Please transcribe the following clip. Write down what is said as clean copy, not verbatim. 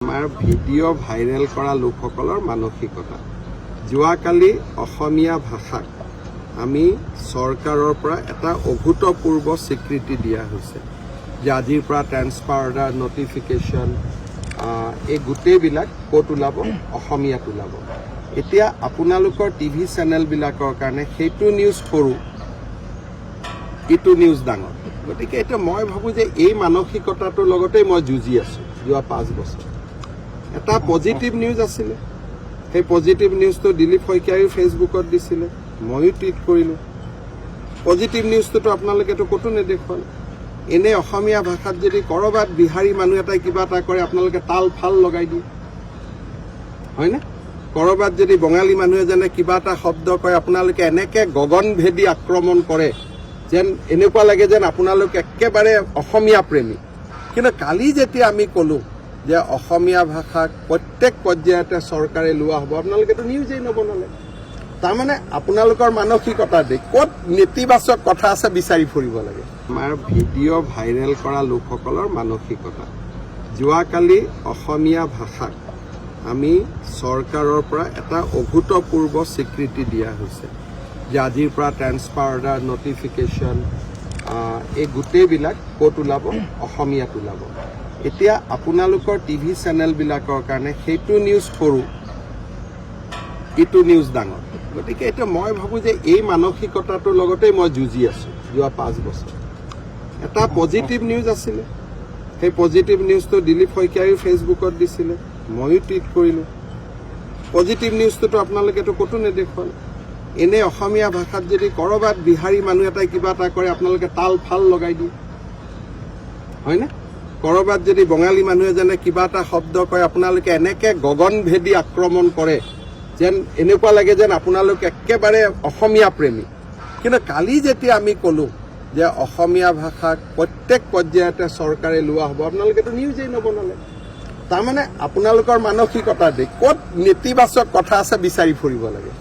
আমাৰ video' viral কৰা লোকসকলৰ মানসিকতা যোৱাকালি অসমীয়া ভাষাক আমি চৰকাৰৰ পৰা এটা অভূতপূৰ্ব স্বীকৃতি দিয়া হৈছে যে আজিৰ পৰা ট্ৰান্সফাৰ অৰ্ডাৰ নটিফিকেশ্যন এই গোটেইবিলাক ক'ত ওলাব অসমীয়াত ওলাব। এতিয়া আপোনালোকৰ টিভি চেনেলবিলাকৰ কাৰণে সেইটো নিউজ সৰু ইটো নিউজ ডাঙৰ, গতিকে এতিয়া মই ভাবোঁ যে এই মানসিকতাটোৰ লগতেই মই যুঁজি আছোঁ যোৱা 5 বছৰ। এটা পজিটিভ নিউজ আছিলে, সেই পজিটিভ নিউজটো দিলীপ শইকীয়ায়ো ফেচবুকত দিছিলে, ময়ো টুইট কৰিলোঁ। পজিটিভ নিউজটোতো আপোনালোকেতো ক'তো নেদেখুৱালে। এনে অসমীয়া ভাষাত যদি ক'ৰবাত বিহাৰী মানুহ এটাই কিবা এটা কৰে আপোনালোকে তাল ফাল লগাই দিয়ে, হয়নে? ক'ৰবাত যদি বঙালী মানুহ এজনে কিবা এটা শব্দ কয় আপোনালোকে এনেকৈ গগনভেদী আক্ৰমণ কৰে যেন এনেকুৱা লাগে যেন আপোনালোক একেবাৰে অসমীয়া প্ৰেমী। কিন্তু কালি যেতিয়া আমি ক'লোঁ যে অসমীয়া ভাষাক প্ৰত্যেক পৰ্যায়তে চৰকাৰে লোৱা হ'ব, আপোনালোকেতো নিউজেই নবনালে। তাৰমানে আপোনালোকৰ মানসিকতা দেখ ক'ত নেতিবাচক কথা আছে বিচাৰি ফুৰিব লাগে। আমাৰ ভিডিঅ' ভাইৰেল কৰা লোকসকলৰ মানসিকতা যোৱাকালি অসমীয়া ভাষাক আমি চৰকাৰৰ পৰা এটা অভূতপূৰ্ব স্বীকৃতি দিয়া হৈছে যে আজিৰ পৰা ট্ৰান্সফাৰ অৰ্ডাৰ নটিফিকেশ্যন এই গোটেইবিলাক ক'ত ওলাব অসমীয়াত ওলাব। এতিয়া আপোনালোকৰ টিভি চেনেলবিলাকৰ কাৰণে সেইটো নিউজ সৰু ইটো নিউজ ডাঙৰ, গতিকে এতিয়া মই ভাবোঁ যে এই মানসিকতাটোৰ লগতেই মই যুঁজি আছোঁ যোৱা 5 বছৰ। এটা পজিটিভ নিউজ আছিলে, সেই পজিটিভ নিউজটো দিলীপ শইকীয়ায়ো ফেচবুকত দিছিলে, ময়ো টুইট কৰিলোঁ। পজিটিভ নিউজটোতো আপোনালোকেতো ক'তো নেদেখুৱালে। এনে অসমীয়া ভাষাত যদি ক'ৰবাত বিহাৰী মানুহ এটাই কিবা এটা কৰে আপোনালোকে তাল ফাল লগাই দিয়ে, হয়নে? ক'ৰবাত যদি বঙালী মানুহ এজনে কিবা এটা শব্দ কয় আপোনালোকে এনেকৈ গগনভেদী আক্ৰমণ কৰে যেন এনেকুৱা লাগে যেন আপোনালোক একেবাৰে অসমীয়া প্ৰেমী। কিন্তু কালি যেতিয়া আমি ক'লোঁ যে অসমীয়া ভাষাক প্ৰত্যেক পৰ্যায়তে চৰকাৰে লোৱা হ'ব, আপোনালোকেতো নিউজেই নবনালে। তাৰমানে আপোনালোকৰ মানসিকতা দেখ ক'ত নেতিবাচক কথা আছে বিচাৰি ফুৰিব লাগে।